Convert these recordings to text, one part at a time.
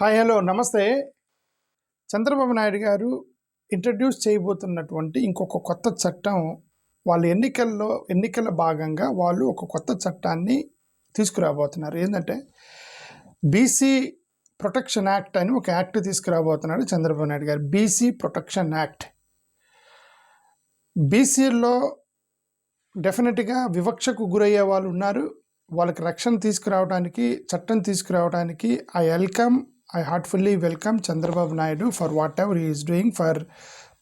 Hi hello నమస్తే. చంద్రబాబు నాయుడు గారు introduce చేయబోతున్నటువంటి ఇంకొక కొత్త చట్టం, వాళ్ళు ఎన్నికల భాగంగా వాళ్ళు ఒక కొత్త చట్టాన్ని తీసుకురాబోతున్నారు. ఏంటంటే బీసీ ప్రొటెక్షన్ యాక్ట్ అని ఒక act తీసుకురాబోతున్నాడు Chandrababu Naidu garu. BC protection act. బీసీల్లో డెఫినెట్గా వివక్షకు గురయ్యే వాళ్ళు ఉన్నారు. వాళ్ళకి రక్షణ తీసుకురావడానికి, చట్టం తీసుకురావడానికి I heartfully welcome Chandrababu Naidu for whatever he is doing for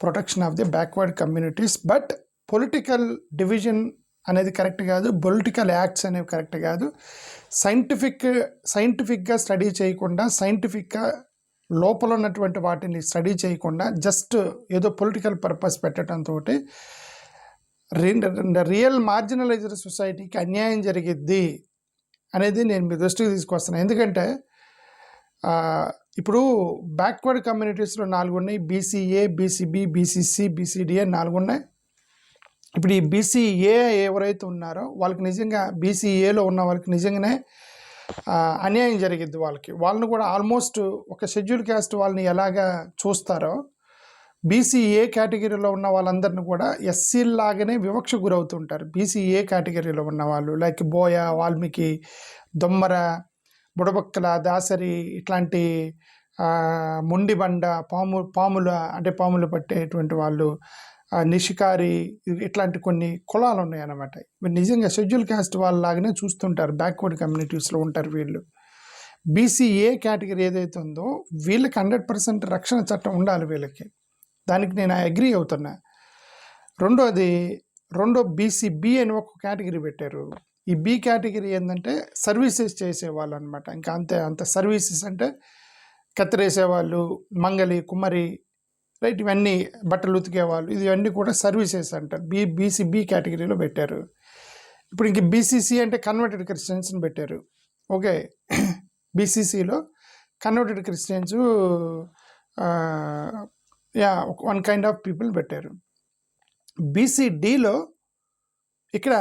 protection of the backward communities. But political division అనేది కరెక్ట్ కాదు, పొలిటికల్ యాక్ట్స్ అనేవి కరెక్ట్ కాదు. సైంటిఫిక్గా స్టడీ చేయకుండా, సైంటిఫిక్గా లోపల ఉన్నటువంటి వాటిని స్టడీ చేయకుండా జస్ట్ ఏదో పొలిటికల్ పర్పస్ పెట్టడంతో రియల్ మార్జినలైజ్డ్ సొసైటీకి అన్యాయం జరిగిద్ది అనేది నేను మీ దృష్టికి తీసుకొస్తున్నాను. ఎందుకంటే ఇప్పుడు బ్యాక్వర్డ్ కమ్యూనిటీస్లో 4 ఉన్నాయి. బీసీఏ, బీసీబీ, బీసీసీ, బీసీడీ అని 4 ఉన్నాయి. ఇప్పుడు ఈ బీసీఏ ఎవరైతే ఉన్నారో వాళ్ళకి నిజంగా, బీసీఏలో ఉన్న వాళ్ళకి నిజంగానే అన్యాయం జరిగిద్ది. వాళ్ళని కూడా ఆల్మోస్ట్ ఒక షెడ్యూల్ క్యాస్ట్ వాళ్ళని ఎలాగా చూస్తారో బీసీఏ కేటగిరీలో ఉన్న వాళ్ళందరినీ కూడా ఎస్సీలాగానే వివక్ష గురవుతుంటారు. బీసీఏ కేటగిరీలో ఉన్న వాళ్ళు లైక్ బోయ, వాల్మీకి, దొమ్మర, బుడబక్కల, దాసరి, ఇట్లాంటి ముండిబండ, పాములు పట్టేటువంటి వాళ్ళు, నిషికారి, ఇట్లాంటి కొన్ని కులాలు ఉన్నాయి అన్నమాట. నిజంగా షెడ్యూల్ క్యాస్ట్ వాళ్ళలాగానే చూస్తుంటారు, బ్యాక్వర్డ్ కమ్యూనిటీస్లో ఉంటారు వీళ్ళు. బీసీఏ కేటగిరీ ఏదైతే ఉందో వీళ్ళకి 100% రక్షణ చట్టం ఉండాలి వీళ్ళకి. దానికి నేను అగ్రీ అవుతున్నా. రెండో బీసీబీ అని ఒక కేటగిరీ పెట్టారు. ఈ బి కేటగిరీ ఏంటంటే సర్వీసెస్ చేసేవాళ్ళు అనమాట. ఇంకా అంత సర్వీసెస్ అంటే కత్తిరేసేవాళ్ళు, మంగలి, కుమ్మరి, రైట్, ఇవన్నీ బట్టలు ఉతికేవాళ్ళు, ఇవన్నీ కూడా సర్వీసెస్ అంటారు. బీసీబీ కేటగిరీలో పెట్టారు. ఇప్పుడు ఇంక బీసీసీ అంటే కన్వర్టెడ్ క్రిస్టియన్స్ని పెట్టారు. ఓకే, బీసీసీలో converted Christians one kind of people పెట్టారు. బీసీడీలో ఇక్కడ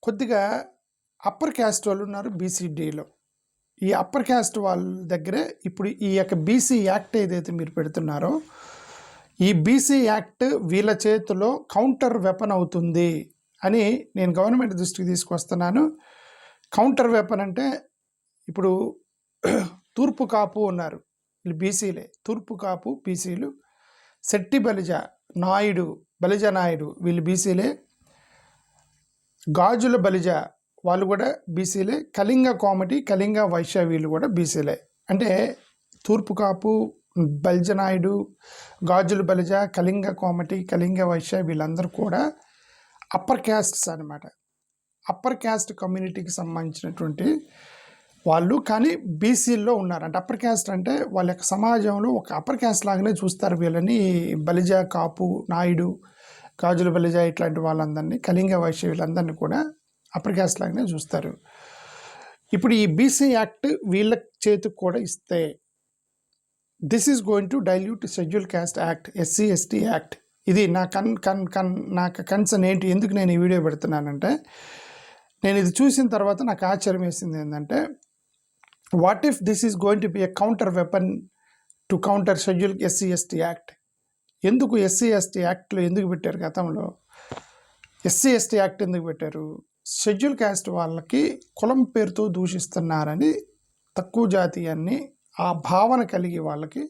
కొద్దిగా అప్పర్ క్యాస్ట్ వాళ్ళు ఉన్నారు బీసీడీలో. ఈ అప్పర్ క్యాస్ట్ వాళ్ళ దగ్గరే ఇప్పుడు ఈ యొక్క బీసీ యాక్ట్ ఏదైతే మీరు పెడుతున్నారో, ఈ బీసీ యాక్ట్ వీళ్ళ చేతిలో కౌంటర్ వెపన్ అవుతుంది అని నేను గవర్నమెంట్ దృష్టికి తీసుకొస్తున్నాను. కౌంటర్ వెపన్ అంటే ఇప్పుడు తూర్పు కాపు ఉన్నారు, వీళ్ళు బీసీలే. తూర్పు కాపు బీసీలు, శెట్టి బలిజ నాయుడు, బలిజ నాయుడు వీళ్ళు బీసీలే. గాజుల బలిజ వాళ్ళు కూడా బీసీలే. కళింగ కోమటి, కళింగ వైశ్య వీళ్ళు కూడా బీసీలే. అంటే తూర్పు కాపు, బలిజ నాయుడు, గాజుల బలిజ, కళింగ కోమటి, కళింగ వైశ్య వీళ్ళందరూ కూడా అప్పర్ క్యాస్ట్స్ అనమాట. అప్పర్ క్యాస్ట్ కమ్యూనిటీకి సంబంధించినటువంటి వాళ్ళు, కానీ బీసీల్లో ఉన్నారు. అంటే అప్పర్ క్యాస్ట్ అంటే వాళ్ళ యొక్క సమాజంలో ఒక అప్పర్ క్యాస్ట్ లాగానే చూస్తారు వీళ్ళని. బలిజ, కాపు, నాయుడు, గాజుల బలిజ ఇట్లాంటి వాళ్ళందరినీ, కళింగ వైశ్య వీళ్ళందరినీ కూడా అప్పర్ క్యాస్ట్ లాగానే చూస్తారు. ఇప్పుడు ఈ బీసీ యాక్ట్ వీళ్ళ చేతికి కూడా ఇస్తే this is going to dilute schedule caste act, SC ST act. ఇది నా నాకు కన్సర్న్ ఏంటి, ఎందుకు నేను ఈ వీడియో పెడుతున్నానంటే, నేను ఇది చూసిన తర్వాత నాకు ఆశ్చర్యం వేసింది ఏంటంటే, what if this is going to B a counter weapon to counter schedule SC ST act. ఎందుకు ఎస్సీ ఎస్టీ యాక్ట్లో ఎందుకు పెట్టారు? గతంలో ఎస్సీ ఎస్టీ యాక్ట్ ఎందుకు పెట్టారు? షెడ్యూల్ క్యాస్ట్ వాళ్ళకి కులం పేరుతో దూషిస్తున్నారని, తక్కువ జాతీయాన్ని ఆ భావన కలిగి వాళ్ళకి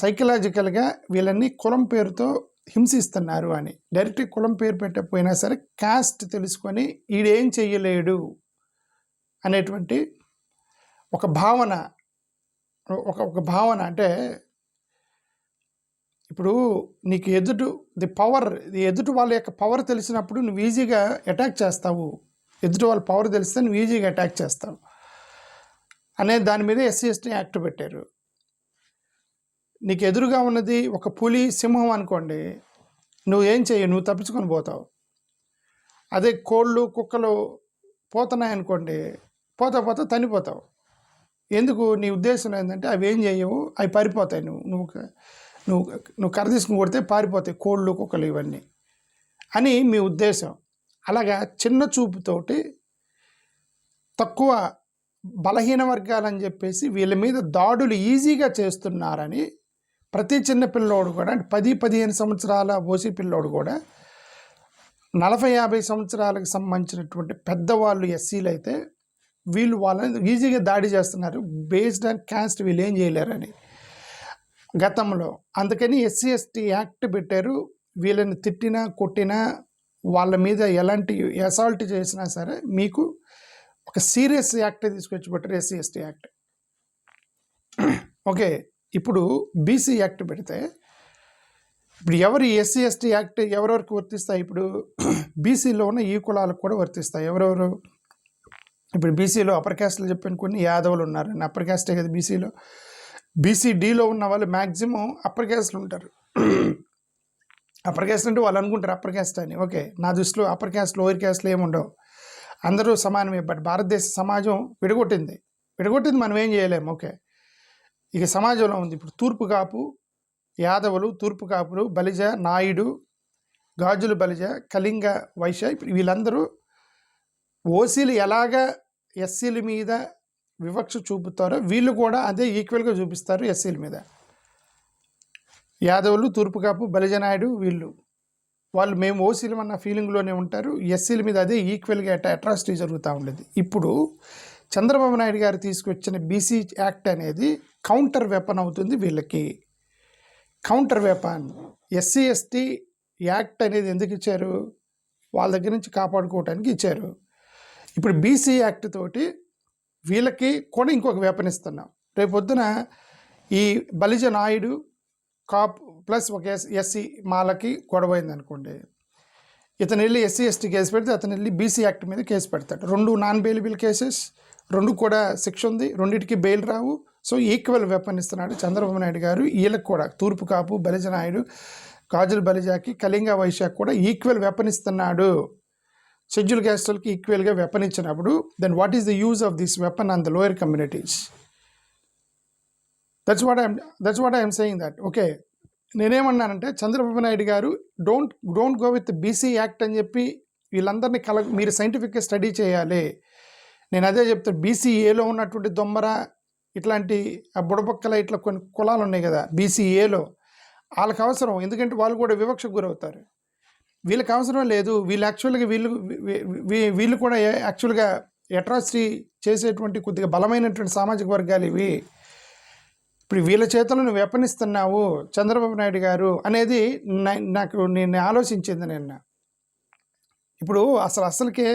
సైకలాజికల్గా వీళ్ళని కులం పేరుతో హింసిస్తున్నారు అని. డైరెక్ట్ కులం పేరు పెట్టకపోయినా సరే క్యాస్ట్ తెలుసుకొని ఈడేం చెయ్యలేడు అనేటువంటి ఒక భావన అంటే, ఇప్పుడు నీకు ఎదుటి వాళ్ళ యొక్క పవర్ తెలిసినప్పుడు నువ్వు ఈజీగా అటాక్ చేస్తావు. ఎదుటి వాళ్ళ పవర్ తెలిస్తే నువ్వు ఈజీగా అటాక్ చేస్తావు అనే దాని మీద ఎస్సీ ఎస్టీ యాక్ట్ పెట్టారు. నీకు ఎదురుగా ఉన్నది ఒక పులి, సింహం అనుకోండి, నువ్వేం చెయ్యి, నువ్వు తప్పించుకొని పోతావు. అదే కోళ్ళు, కుక్కలు పోతున్నాయనుకోండి, పోతా చనిపోతావు. ఎందుకు? నీ ఉద్దేశం ఏంటంటే అవి ఏం చేయవు, అవి పారిపోతాయి. నువ్వు కర్ర తీసుకుని కొడితే పారిపోతాయి కోళ్ళు, కుక్కలు ఇవన్నీ అని మీ ఉద్దేశం. అలాగా చిన్న చూపుతోటి, తక్కువ బలహీన వర్గాలని చెప్పేసి వీళ్ళ మీద దాడులు ఈజీగా చేస్తున్నారని ప్రతి చిన్న పిల్లోడు కూడా, అంటే 10-15 సంవత్సరాల ఓసీ పిల్లోడు కూడా, 40-50 సంవత్సరాలకు సంబంధించినటువంటి పెద్దవాళ్ళు ఎస్సీలు అయితే వీళ్ళు వాళ్ళని ఈజీగా దాడి చేస్తున్నారు. బేస్డ్ ఆన్ క్యాస్ట్ వీళ్ళు ఏం చేయలేరని గతంలో. అందుకని ఎస్సీ ఎస్టీ యాక్ట్ పెట్టారు. వీళ్ళని తిట్టినా కొట్టినా వాళ్ళ మీద ఎలాంటి అసాల్ట్ చేసినా సరే మీకు ఒక సీరియస్ యాక్ట్ తీసుకొచ్చి పెట్టారు, ఎస్సీ ఎస్టీ యాక్ట్. ఓకే, ఇప్పుడు బీసీ యాక్ట్ పెడితే ఇప్పుడు ఎవరు ఎస్సీ ఎస్టీ యాక్ట్ ఎవరెవరికి వర్తిస్తాయి? ఇప్పుడు బీసీలో ఉన్న ఈ కులాలకు కూడా వర్తిస్తాయి. ఎవరెవరు? ఇప్పుడు బీసీలో అప్పర్ క్యాస్ట్లు చెప్పిన కొన్ని యాదవులు ఉన్నారు, అప్పర్ క్యాస్టే కదా బీసీలో. బీసీడీలో ఉన్న వాళ్ళు మ్యాక్సిమం అప్పర్ క్యాస్ట్లు ఉంటారు. అప్పర్ క్యాస్ట్ అంటే వాళ్ళు అనుకుంటారు అప్పర్ క్యాస్ట్ అని. ఓకే, నా దృష్టిలో అప్పర్ క్యాస్ట్ లోయర్ క్యాస్ట్లు ఏముండవు, అందరూ సమానమే. బట్ భారతదేశ సమాజం విడగొట్టింది, మనం ఏం చేయలేము. ఓకే, ఇక సమాజంలో ఉంది ఇప్పుడు తూర్పు కాపు యాదవులు, తూర్పు కాపులు, బలిజ, నాయుడు, గాజులు బలిజ, కళింగ వైశ్య, వీళ్ళందరూ ఓసీలు ఎలాగా ఎస్సీల మీద వివక్ష చూపుతారో వీళ్ళు కూడా అదే ఈక్వల్గా చూపిస్తారు ఎస్సీల మీద. యాదవులు, తూర్పు కాపు, బలిజ, నాయుడు వాళ్ళు మేము ఓసీలు అన్న ఫీలింగ్లోనే ఉంటారు. ఎస్సీల మీద అదే ఈక్వల్గా అట్రాసిటీ జరుగుతూ ఉండేది. ఇప్పుడు చంద్రబాబు నాయుడు గారు తీసుకొచ్చిన బీసీ యాక్ట్ అనేది కౌంటర్ వెపన్ అవుతుంది వీళ్ళకి. Counter weapon. SC ST act అనేది ఎందుకు ఇచ్చారు? వాళ్ళ దగ్గర నుంచి కాపాడుకోవడానికి ఇచ్చారు. ఇప్పుడు బీసీ యాక్ట్ తోటి వీళ్ళకి కూడా ఇంకొక వెపన్ ఇస్తున్నాం. రేపు పొద్దున ఈ బలిజ నాయుడు కాపు ప్లస్ ఒక ఎస్సీ మాలకి గొడవైంది అనుకోండి, ఇతను వెళ్ళి ఎస్సీ ఎస్టీ కేసు పెడితే అతను వెళ్ళి బీసీ యాక్ట్ మీద కేసు పెడతాడు. 2 నాన్ బెయిలబుల్ కేసెస్, 2 కూడా శిక్ష ఉంది, 2టికి బెయిల్ రావు. సో ఈక్వల్ వెపన్ ఇస్తున్నాడు చంద్రబాబు నాయుడు గారు. వీళ్ళకి కూడా తూర్పు కాపు, బలిజ నాయుడు, గాజుల బలిజాకి, కళింగ వైశ్యాకి కూడా ఈక్వల్ వెపన్ ఇస్తున్నాడు. షెడ్యూల్ క్యాస్ట్లకి ఈక్వల్గా వెపన్ ఇచ్చినప్పుడు then what is the use of this weapon on the lower communities? That's what I'm saying that. Okay, నేనేమన్నానంటే Chandrababu Naidu garu don't go with BC act అని చెప్పి వీళ్ళందరినీ మీరు సైంటిఫిక్గా స్టడీ చేయాలి. నేను అదే చెప్తాను. బీసీఏలో ఉన్నటువంటి దొమ్మర ఇట్లాంటి బుడబొక్కల ఇట్లా కొన్ని కులాలు ఉన్నాయి కదా బీసీఏలో, వాళ్ళకి అవసరం. ఎందుకంటే వాళ్ళు కూడా వివక్షకు గురవుతారు. వీళ్ళకి అవసరం లేదు. వీళ్ళు యాక్చువల్గా వీళ్ళు కూడా యాక్చువల్గా అట్రాసిటీ చేసేటువంటి కొద్దిగా బలమైనటువంటి సామాజిక వర్గాలు ఇవి. ఇప్పుడు వీళ్ళ చేతులను నువ్వు వెపనిస్తున్నావు చంద్రబాబు నాయుడు గారు అనేది నేను ఆలోచించింది నిన్న. ఇప్పుడు అసలుకే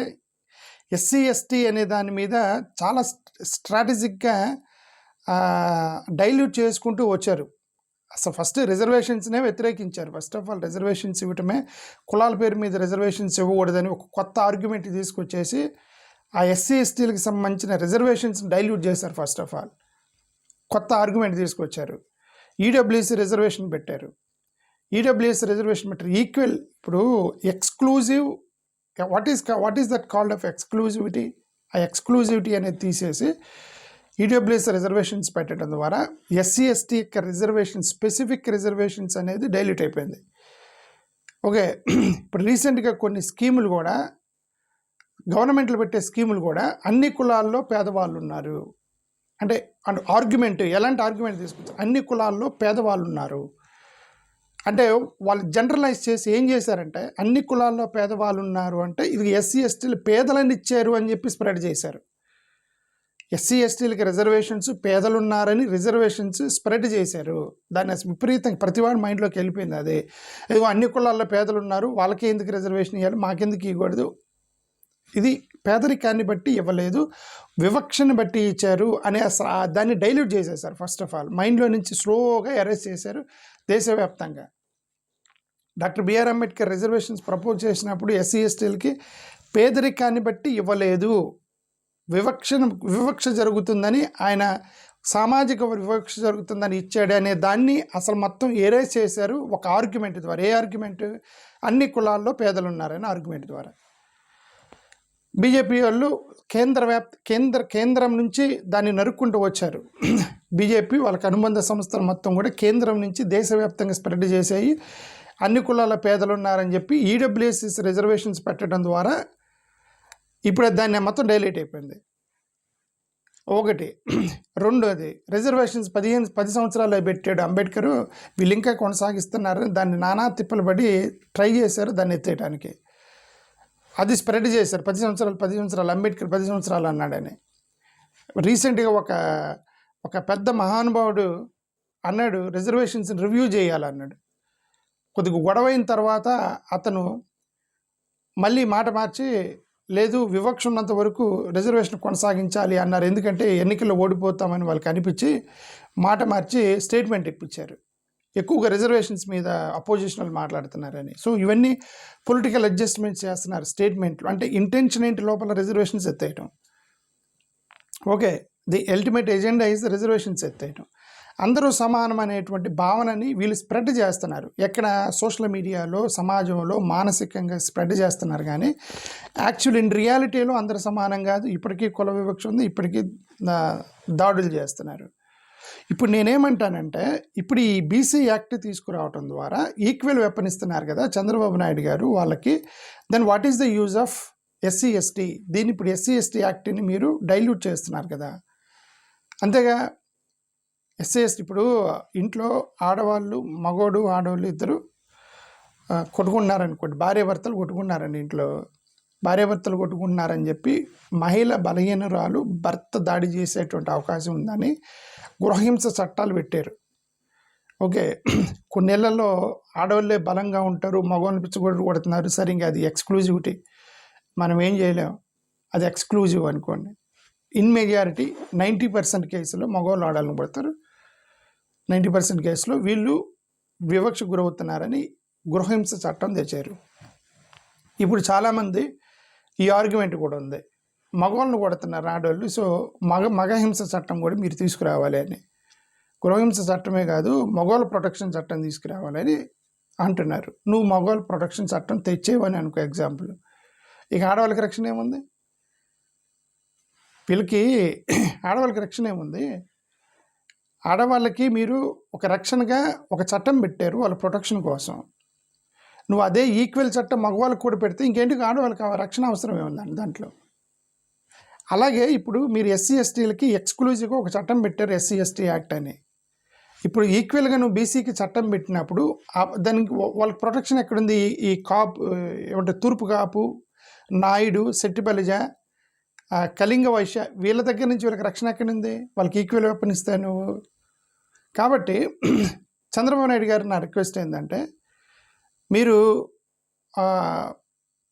ఎస్సీ ఎస్టీ అనే దాని మీద చాలా స్ట్రాటజిక్గా డైల్యూట్ చేసుకుంటూ వచ్చారు. అసలు ఫస్ట్ రిజర్వేషన్స్నే వ్యతిరేకించారు. ఫస్ట్ ఆఫ్ ఆల్ రిజర్వేషన్స్ ఇవ్వటమే, కులాల పేరు మీద రిజర్వేషన్స్ ఇవ్వకూడదని ఒక కొత్త ఆర్గ్యుమెంట్ తీసుకొచ్చేసి ఆ ఎస్సీ ఎస్టీలకు సంబంధించిన రిజర్వేషన్స్ డైల్యూట్ చేశారు. ఫస్ట్ ఆఫ్ ఆల్ కొత్త ఆర్గ్యుమెంట్ తీసుకొచ్చారు. ఈడబ్ల్యూఎస్సీ రిజర్వేషన్ పెట్టారు. ఈక్వల్. ఇప్పుడు exclusive what is that called of exclusivity? ఆ ఎక్స్క్లూజివిటీ అనేది తీసేసి ఈడబ్ల్యూఎస్సీ రిజర్వేషన్స్ పెట్టడం ద్వారా ఎస్సీ ఎస్టీ యొక్క రిజర్వేషన్, స్పెసిఫిక్ రిజర్వేషన్స్ అనేది డైల్యూట్ అయిపోయింది. ఓకే, ఇప్పుడు రీసెంట్గా కొన్ని స్కీములు కూడా గవర్నమెంట్లో పెట్టే స్కీములు కూడా అన్ని కులాల్లో పేదవాళ్ళు ఉన్నారు అంటే ఆర్గ్యుమెంట్, ఎలాంటి ఆర్గ్యుమెంట్ తీసుకొచ్చారు? అన్ని కులాల్లో పేదవాళ్ళు ఉన్నారు అంటే వాళ్ళు జనరలైజ్ చేసి ఏం చేశారంటే అన్ని కులాల్లో పేదవాళ్ళు ఉన్నారు అంటే ఇది ఎస్సీ ఎస్టీలు పేదలని ఇచ్చారు అని చెప్పి స్ప్రెడ్ చేశారు. ఎస్సీ ఎస్టీలకి రిజర్వేషన్స్, పేదలు ఉన్నారని రిజర్వేషన్స్ స్ప్రెడ్ చేశారు. దాన్ని విపరీతంగా ప్రతివాడి మైండ్లోకి వెళ్ళిపోయింది. అదే ఇదిగో అన్ని కులాల్లో పేదలు ఉన్నారు, వాళ్ళకి ఎందుకు రిజర్వేషన్ ఇవ్వాలి, మాకెందుకు ఇవ్వకూడదు. ఇది పేదరికాన్ని బట్టి ఇవ్వలేదు, వివక్షను బట్టి ఇచ్చారు అనే దాన్ని డైల్యూట్ చేసేసారు. ఫస్ట్ ఆఫ్ ఆల్ మైండ్లో నుంచి స్లోగా ఎరేజ్ చేశారు దేశవ్యాప్తంగా. Doctor B R Ambedkar reservations propose చేసినప్పుడు ఎస్సీ ఎస్టీలకి పేదరికాన్ని బట్టి ఇవ్వలేదు, వివక్ష జరుగుతుందని ఆయన సామాజిక వివక్ష జరుగుతుందని ఇచ్చాడు అనే దాన్ని అసలు మొత్తం ఎరేజ్ చేశారు ఒక ఆర్గ్యుమెంట్ ద్వారా. ఏ ఆర్గ్యుమెంట్? అన్ని కులాల్లో పేదలు ఉన్నారని ఆర్గ్యుమెంట్ ద్వారా. బీజేపీ వాళ్ళు కేంద్రం నుంచి దాన్ని నరుక్కుంటూ వచ్చారు. బీజేపీ వాళ్ళకి అనుబంధ సంస్థలు మొత్తం కూడా కేంద్రం నుంచి దేశవ్యాప్తంగా స్ప్రెడ్ చేసాయి. అన్ని కులాల పేదలు ఉన్నారని చెప్పి ఈడబ్ల్యూఎస్ఎస్ రిజర్వేషన్స్ పెట్టడం ద్వారా ఇప్పుడు దాన్ని మొత్తం డైలేట్ అయిపోయింది. ఒకటి. రెండోది రిజర్వేషన్స్ 10 సంవత్సరాలు పెట్టాడు అంబేద్కర్, వీళ్ళు ఇంకా కొనసాగిస్తున్నారు. దాన్ని నానా తిప్పలు పడి ట్రై చేశారు దాన్ని ఎత్తేయడానికి. అది స్ప్రెడ్ చేశారు 10 సంవత్సరాలు అంబేద్కర్ 10 సంవత్సరాలు అన్నాడని. రీసెంట్గా ఒక పెద్ద మహానుభావుడు అన్నాడు రిజర్వేషన్స్ని రివ్యూ చేయాలన్నాడు. కొద్దిగా గొడవైన తర్వాత అతను మళ్ళీ మాట మార్చి లేదు వివక్ష ఉన్నంత వరకు రిజర్వేషన్ కొనసాగించాలి అన్నారు. ఎందుకంటే ఎన్నికల్లో ఓడిపోతామని వాళ్ళకి అనిపించి మాట మార్చి స్టేట్మెంట్ ఇప్పించారు. ఎక్కువగా రిజర్వేషన్స్ మీద అపోజిషన్ వాళ్ళు మాట్లాడుతున్నారని. సో ఇవన్నీ పొలిటికల్ అడ్జస్ట్మెంట్స్ చేస్తున్నారు స్టేట్మెంట్లు. అంటే ఇంటెన్షన్ ఏంటి లోపల రిజర్వేషన్స్ ఎత్తేయటం. Okay, the ultimate agenda is reservations ఎత్తేయటం. అందరూ సమానం అనేటువంటి భావనని వీళ్ళు స్ప్రెడ్ చేస్తున్నారు. ఎక్కడ సోషల్ మీడియాలో, సమాజంలో మానసికంగా స్ప్రెడ్ చేస్తున్నారు. కానీ యాక్చువల్ ఇన్ రియాలిటీలో అందరూ సమానం కాదు. ఇప్పటికీ కుల వివక్ష ఉంది, ఇప్పటికీ దాడులు చేస్తున్నారు. ఇప్పుడు నేనేమంటానంటే ఇప్పుడు ఈ బీసీ యాక్ట్ తీసుకురావటం ద్వారా ఈక్వల్ వెపన్ ఇస్తున్నారు కదా చంద్రబాబు నాయుడు గారు వాళ్ళకి. Then what is the use of SC ST? దీన్ని ఇప్పుడు ఎస్సీ ఎస్టీ యాక్ట్ని మీరు డైల్యూట్ చేస్తున్నారు కదా. అంతేగా ఎస్సీ ఎస్టీ ఇప్పుడు ఇంట్లో ఆడవాళ్ళు, మగోడు ఆడవాళ్ళు ఇద్దరు కొట్టుకుంటున్నారనుకోండి, భార్యాభర్తలు కొట్టుకుంటున్నారండి ఇంట్లో. భార్యాభర్తలు కొట్టుకుంటున్నారని చెప్పి మహిళ బలహీనరాలు భర్త దాడి చేసేటువంటి అవకాశం ఉందని గృహహింస చట్టాలు పెట్టారు. ఓకే, కొన్నేళ్లలో ఆడవాళ్ళే బలంగా ఉంటారు, మగవాళ్ళని పిచ్చగొట్టు కొడుతున్నారు. సరే, ఇంకా అది ఎక్స్క్లూజివిటీ, మనం ఏం చేయలేం, అది ఎక్స్క్లూజివ్ అనుకోండి. ఇన్ మెజారిటీ 90% కేసులో మగవాళ్ళు ఆడాలని పడతారు. 90% కేసులో వీళ్ళు వివక్ష గురవుతున్నారని గృహహింస చట్టం తెచ్చారు. ఇప్పుడు చాలామంది ఈ ఆర్గ్యుమెంట్ కూడా ఉంది, మగవాళ్ళను కొడుతున్నారు ఆడవాళ్ళు, సో మగహింస చట్టం కూడా మీరు తీసుకురావాలి అని. గృహహింస చట్టమే కాదు, మగవాళ్ళ ప్రొటెక్షన్ చట్టం తీసుకురావాలని అంటున్నారు. నువ్వు మగవాళ్ళ ప్రొటెక్షన్ చట్టం తెచ్చేవని అనుకో ఎగ్జాంపుల్, ఇక ఆడవాళ్ళకి రక్షణ ఏముంది? వీళ్ళకి ఆడవాళ్ళకి రక్షణ ఏముంది? ఆడవాళ్ళకి మీరు ఒక రక్షణగా ఒక చట్టం పెట్టారు వాళ్ళ ప్రొటెక్షన్ కోసం. నువ్వు అదే ఈక్వల్ చట్టం మగవాళ్ళకి కూడా పెడితే ఇంకేంటి ఆడవాళ్ళకి రక్షణ అవసరం ఏముందండి దాంట్లో. అలాగే ఇప్పుడు మీరు ఎస్సీ ఎస్టీలకి ఎక్స్క్లూజివ్గా ఒక చట్టం పెట్టారు, ఎస్సీ ఎస్టీ యాక్ట్ అని. ఇప్పుడు ఈక్వల్గా నువ్వు బీసీకి చట్టం పెట్టినప్పుడు దానికి వాళ్ళకి ప్రొటెక్షన్ ఎక్కడుంది? ఈ కాపు ఏమంటే తూర్పు కాపు, నాయుడు, సెట్టిబలిజ, కళింగ వైశ్య వీళ్ళ దగ్గర నుంచి వీళ్ళకి రక్షణ ఎక్కడుంది? వాళ్ళకి ఈక్వల్ వెపన్ ఇస్తావు నువ్వు. కాబట్టి చంద్రబాబు నాయుడు గారు నా రిక్వెస్ట్ ఏంటంటే మీరు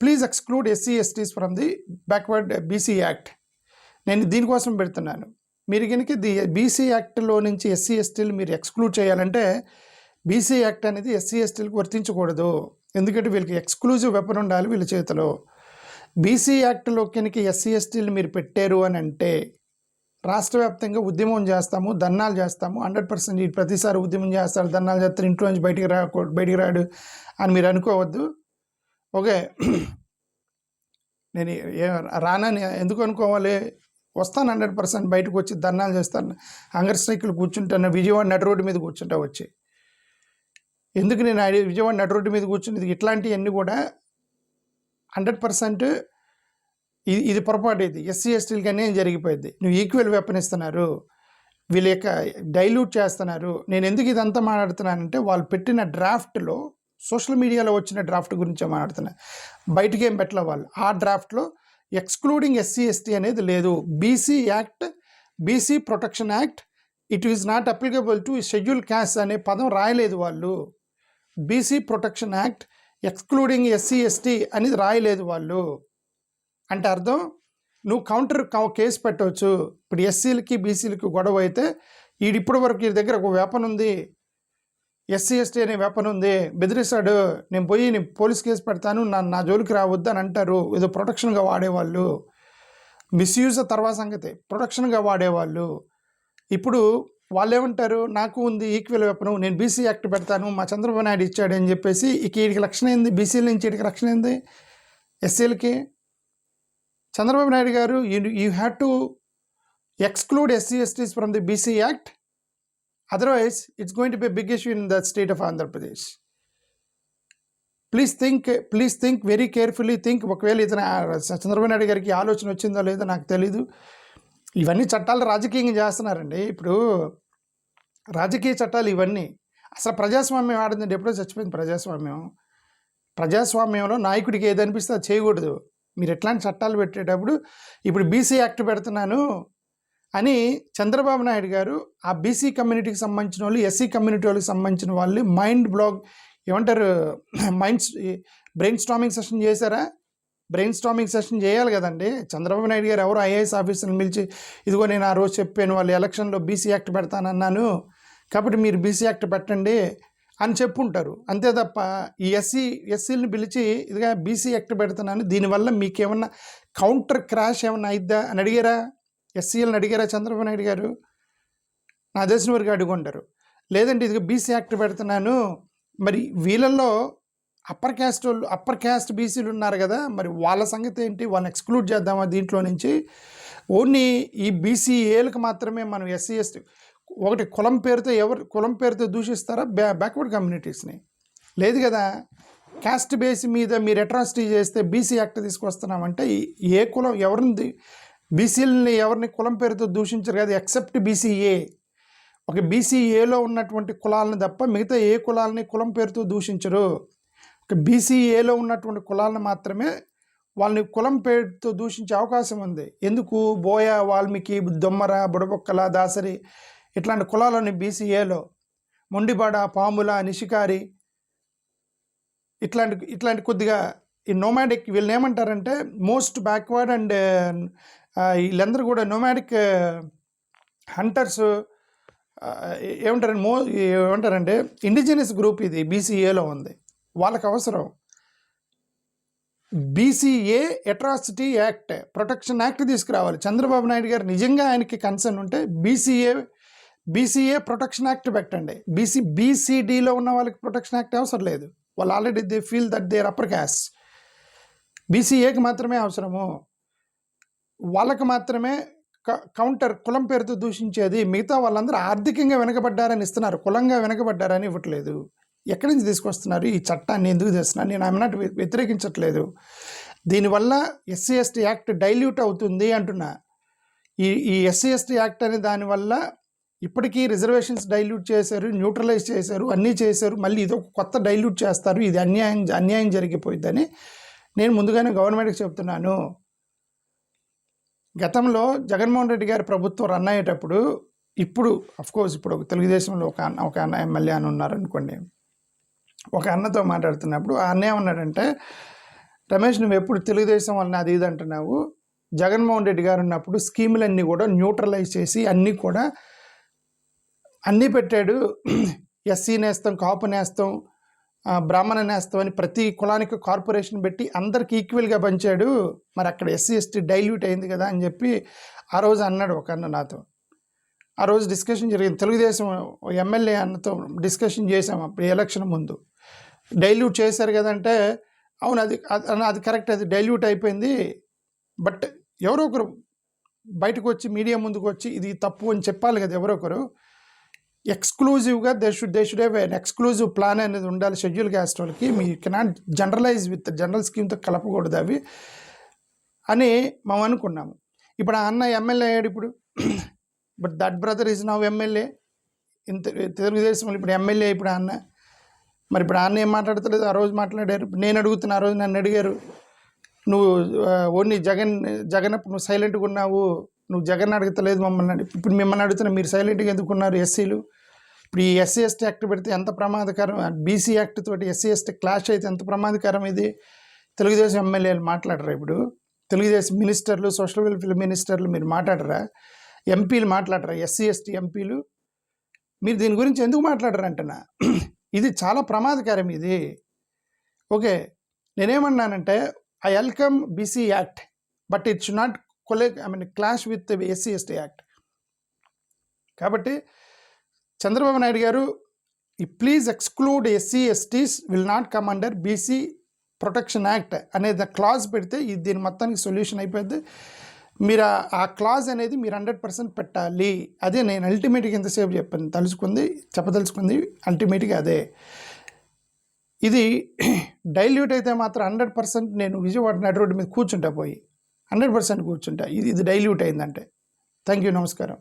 please exclude SC STs from the backward BC act. నేను దీనికోసం పెడుతున్నాను. మీరు కనుక బీసీ యాక్ట్లో నుంచి ఎస్సీ ఎస్టీలు మీరు ఎక్స్క్లూడ్ చేయాలంటే బీసీ యాక్ట్ అనేది ఎస్సీ ఎస్టీలకు వర్తించకూడదు. ఎందుకంటే వీళ్ళకి ఎక్స్క్లూజివ్ వెపన్ ఉండాలి వీళ్ళ చేతిలో. బీసీ యాక్ట్లో కనుక ఎస్సీ ఎస్టీలు మీరు పెట్టారు అని అంటే రాష్ట్ర వ్యాప్తంగా ఉద్యమం చేస్తాము, ధర్నాలు చేస్తాము. 100% ప్రతిసారి ఉద్యమం చేస్తారు, ధర్నాలు చేస్తారు, ఇంట్లో నుంచి బయటికి రాడు అని మీరు అనుకోవద్దు. ఓకే, నేను రానని ఎందుకు అనుకోవాలి? వస్తాను 100% బయటకు వచ్చి ధర్నాలు చేస్తాను, హంగర్ స్ట్రైకులు కూర్చుంటాను, విజయవాడ నడి రోడ్డు మీద కూర్చుంటా వచ్చి. ఎందుకు నేను విజయవాడ నడి రోడ్డు మీద కూర్చుంది? ఇట్లాంటివన్నీ కూడా 100% ఇది పొరపాటు. ఇది ఎస్సీ ఎస్టీలకి అన్యాయం జరిగిపోయింది. నువ్వు ఈక్వల్ వెపన్ ఇస్తున్నారు, వీళ్ళ యొక్క డైల్యూట్ చేస్తున్నారు. నేను ఎందుకు ఇదంతా మాట్లాడుతున్నానంటే వాళ్ళు పెట్టిన డ్రాఫ్ట్లో, సోషల్ మీడియాలో వచ్చిన డ్రాఫ్ట్ గురించే మాట్లాడుతున్నా. బయటికి ఏం పెట్టలే వాళ్ళు. ఆ డ్రాఫ్ట్లో ఎక్స్క్లూడింగ్ ఎస్సీ ఎస్టీ అనేది లేదు. BC act, BC protection act, it is not applicable to schedule caste అనే పదం రాయలేదు వాళ్ళు. BC protection act excluding SC ST అనేది రాయలేదు వాళ్ళు. అంటే అర్థం నువ్వు కౌంటర్ కేసు పెట్టవచ్చు. ఇప్పుడు ఎస్సీలకి బీసీలకి గొడవ అయితే ఇప్పటి వరకు ఈ దగ్గర ఒక వెపన్ ఉంది, ఎస్సీ ఎస్టీ అనే వెపన్ ఉంది, బెదిరిస్తాడు, నేను పోలీస్ కేసు పెడతాను, నా జోలికి రావద్దు అని అంటారు. ఏదో ప్రొటెక్షన్గా వాడేవాళ్ళు. మిస్యూజ్ తర్వాత సంగతి, ప్రొటెక్షన్గా వాడేవాళ్ళు. ఇప్పుడు వాళ్ళు ఏమంటారు? నాకు ఉంది ఈక్వల్ వెపను, నేను బీసీ యాక్ట్ పెడతాను, మా చంద్రబాబు నాయుడు ఇచ్చాడు అని చెప్పేసి వీడికి రక్షణ ఏంది? బీసీల నుంచి వీడికి రక్షణ ఏంది? ఎస్సీలకి చంద్రబాబు నాయుడు గారు you have to exclude SC STs from the BC act, otherwise it's going to be big issue in the state of Andhra Pradesh. Please think very carefully think. ఒకవేళ ఇతను చంద్రబాబు నాయుడు గారికి ఆలోచన వచ్చిందో లేదో నాకు తెలీదు. ఇవన్నీ చట్టాలు రాజకీయంగా చేస్తున్నారండి. ఇప్పుడు రాజకీయ చట్టాలు ఇవన్నీ. అసలు ప్రజాస్వామ్యం ఆడిందండి, ఎప్పుడో చచ్చిపోయింది ప్రజాస్వామ్యం. ప్రజాస్వామ్యంలో నాయకుడికి ఏదనిపిస్తే అది చేయకూడదు. మీరు ఎట్లాంటి చట్టాలు పెట్టేటప్పుడు ఇప్పుడు బీసీ యాక్ట్ పెడుతున్నాను అని చంద్రబాబు నాయుడు గారు ఆ బీసీ కమ్యూనిటీకి సంబంధించిన వాళ్ళు, ఎస్సీ కమ్యూనిటీ వాళ్ళకి సంబంధించిన వాళ్ళు ఏమంటారు బ్రెయిన్ స్టార్మింగ్ సెషన్ చేశారా? బ్రెయిన్ స్టార్మింగ్ సెషన్ చేయాలి కదండి. చంద్రబాబు నాయుడు గారు ఎవరు ఐఏఎస్ ఆఫీసర్ని పిలిచి ఇదిగో నేను ఆ రోజు చెప్పాను వాళ్ళు ఎలక్షన్లో బీసీ యాక్ట్ పెడతానన్నాను కాబట్టి మీరు బీసీ యాక్ట్ పెట్టండి అని చెప్పుంటారు. అంతే తప్ప ఈ ఎస్సీలను పిలిచి ఇదిగా బీసీ యాక్ట్ పెడుతున్నాను దీనివల్ల మీకేమన్నా కౌంటర్ క్రాష్ ఏమన్నా అయిద్దా అని అడిగారా? ఎస్సీలను అడిగారా చంద్రబాబు నాయుడు గారు? నా తెలిసిన వరకు అడుగుంటారు. లేదంటే ఇదిగో బీసీ యాక్ట్ పెడుతున్నాను, మరి వీళ్ళల్లో అప్పర్ క్యాస్ట్ బీసీలు ఉన్నారు కదా, మరి వాళ్ళ సంగతి ఏంటి? వాళ్ళని ఎక్స్క్లూడ్ చేద్దామా దీంట్లో నుంచి? ఓన్లీ ఈ బీసీఏలకు మాత్రమే మనం ఎస్సీ ఎస్టీ ఒకటి కులం పేరుతో దూషిస్తారా బ్యాక్వర్డ్ కమ్యూనిటీస్ని? లేదు కదా. క్యాస్ట్ బేస్ మీద మీరు అట్రాసిటీ చేస్తే బీసీ యాక్ట్ తీసుకొస్తున్నామంటే ఏ కులం ఎవరిని బీసీలని ఎవరిని కులం పేరుతో దూషించరు కదా, ఎక్సెప్ట్ బీసీఏ. ఒక బీసీఏలో ఉన్నటువంటి కులాలను తప్ప మిగతా ఏ కులాలని కులం పేరుతో దూషించరు. ఒక బీసీఏలో ఉన్నటువంటి కులాలను మాత్రమే వాళ్ళని కులం పేరుతో దూషించే అవకాశం ఉంది. ఎందుకు? బోయ, వాల్మీకి, దొమ్మర, బుడబొక్కల, దాసరి ఇట్లాంటి కులాలని బీసీఏలో, మొండిబాడ, పాముల, నిషికారి ఇట్లాంటి కొద్దిగా ఈ నోమాడిక్ వీళ్ళని ఏమంటారంటే మోస్ట్ బ్యాక్వర్డ్ అండ్ వీళ్ళందరూ కూడా నోమాడిక్ హంటర్స్ ఏమంటారంటే ఇండిజినస్ గ్రూప్ ఇది బీసీఏలో ఉంది. వాళ్ళకి అవసరం BCA atrocity act, protection act తీసుకురావాలి. చంద్రబాబు నాయుడు గారు నిజంగా ఆయనకి కన్సర్న్ ఉంటే బీసీఏ ప్రొటెక్షన్ యాక్ట్ పెట్టండి. బీసీడీలో ఉన్న వాళ్ళకి ప్రొటెక్షన్ యాక్ట్ అవసరం లేదు. వాళ్ళు already they feel that they're upper caste. బీసీఏకి మాత్రమే అవసరము. వాళ్ళకి మాత్రమే కౌంటర్ కులం పేరుతో దూషించేది. మిగతా వాళ్ళందరూ ఆర్థికంగా వెనకబడ్డారని ఇస్తున్నారు, కులంగా వెనకబడ్డారని ఇవ్వట్లేదు. ఎక్కడి నుంచి తీసుకొస్తున్నారు ఈ చట్టాన్ని? ఎందుకు చేస్తున్నారు? నేను ఐఎమ్ నాట్ వ్యతిరేకించట్లేదు. దీనివల్ల ఎస్సీ ఎస్టీ యాక్ట్ డైల్యూట్ అవుతుంది అంటున్నా. ఈ ఎస్సీ ఎస్టీ యాక్ట్ అనే దానివల్ల ఇప్పటికీ రిజర్వేషన్స్ డైల్యూట్ చేశారు, న్యూట్రలైజ్ చేశారు, అన్నీ చేశారు. మళ్ళీ ఇదొక కొత్త డైల్యూట్ చేస్తారు. ఇది అన్యాయం జరిగిపోయిందని నేను ముందుగానే గవర్నమెంట్కి చెప్తున్నాను. గతంలో జగన్మోహన్ రెడ్డి గారి ప్రభుత్వం రన్ అయ్యేటప్పుడు ఇప్పుడు ఒక తెలుగుదేశంలో ఒక అన్న ఎమ్మెల్యే అని ఉన్నారనుకోండి. ఒక అన్నతో మాట్లాడుతున్నప్పుడు ఆ అన్న ఏమన్నాడంటే, రమేష్ నువ్వు ఎప్పుడు తెలుగుదేశం వలన అది ఇది అంటున్నావు, జగన్మోహన్ రెడ్డి గారు ఉన్నప్పుడు స్కీములన్నీ కూడా న్యూట్రలైజ్ చేసి అన్నీ పెట్టాడు. ఎస్సీ నేస్తం, కాపు నేస్తం, బ్రాహ్మణ నేస్తం అని ప్రతి కులానికి కార్పొరేషన్ పెట్టి అందరికి ఈక్వల్గా పంచాడు. మరి అక్కడ ఎస్సీ ఎస్టీ డైల్యూట్ అయింది కదా అని చెప్పి ఆ రోజు అన్నాడు ఒక అన్న నాతో. ఆ రోజు డిస్కషన్ జరిగింది. తెలుగుదేశం ఎమ్మెల్యే అన్నతో డిస్కషన్ చేసాం అప్పుడు ఎలక్షన్ ముందు. డైల్యూట్ చేశారు కదంటే, అవును అది కరెక్ట్, అది డైల్యూట్ అయిపోయింది. బట్ ఎవరో ఒకరు బయటకు వచ్చి మీడియా ముందుకు వచ్చి ఇది తప్పు అని చెప్పాలి కదా. ఎవరో ఒకరు ఎక్స్క్లూజివ్గా they should have an exclusive plan అనేది ఉండాలి షెడ్యూల్ క్యాస్ట్ వాళ్ళకి. మీ కెనాట్ జనరలైజ్ విత్ జనరల్ స్కీమ్తో కలపకూడదు అవి అని మేము అనుకున్నాము. ఇప్పుడు ఆ అన్న ఎమ్మెల్యే అయ్యాడు ఇప్పుడు. But that brother is now MLA in తెలుగుదేశంలో. ఇప్పుడు ఎమ్మెల్యే ఇప్పుడు అన్న. మరి ఇప్పుడు అన్న ఏం మాట్లాడతలేదు, ఆ రోజు మాట్లాడారు. నేను అడుగుతున్నా, ఆ రోజు నన్ను అడిగారు, నువ్వు ఓన్లీ జగన్ అప్పుడు నువ్వు సైలెంట్గా ఉన్నావు, నువ్వు జగన్ అడుగుతలేదు మమ్మల్ని. ఇప్పుడు మిమ్మల్ని అడుగుతున్నా, మీరు సైలెంట్గా ఎందుకున్నారు ఎస్సీలు? ఇప్పుడు ఈ ఎస్సీ ఎస్టీ యాక్ట్ పెడితే ఎంత ప్రమాదకరం, బీసీ యాక్ట్ తోటి ఎస్సీ ఎస్టీ క్లాష్ అయితే ఎంత ప్రమాదకరం ఇది. తెలుగుదేశం ఎమ్మెల్యేలు మాట్లాడరా? ఇప్పుడు తెలుగుదేశం మినిస్టర్లు, సోషల్ వెల్ఫేర్ మినిస్టర్లు మీరు మాట్లాడరా? ఎంపీలు మాట్లాడరా? ఎస్సీ ఎస్టీ ఎంపీలు మీరు దీని గురించి ఎందుకు మాట్లాడరు అంటున్నా. ఇది చాలా ప్రమాదకరం ఇది. ఓకే, నేనేమన్నానంటే I welcome BC act, but it should not clash with SC ST act. కాబట్టి Chandrababu Naidu garu please exclude SC STs will not come under BC protection act అనేది క్లాజ్ పెడితే ఇది దీని మొత్తానికి సొల్యూషన్ అయిపోద్ది. మీరు ఆ క్లాజ్ అనేది మీరు 100% పెట్టాలి. అదే నేను అల్టిమేట్గా ఎంతసేపు చెప్పదలుచుకుంది అల్టిమేట్గా అదే. ఇది డైల్యూట్ అయితే మాత్రం 100% నేను విజయవాడ నడి రోడ్డు మీద కూర్చుంటా, పోయి 100% కూర్చుంటా. ఇది డైల్యూట్ అయిందంటే థ్యాంక్ యూ. నమస్కారం.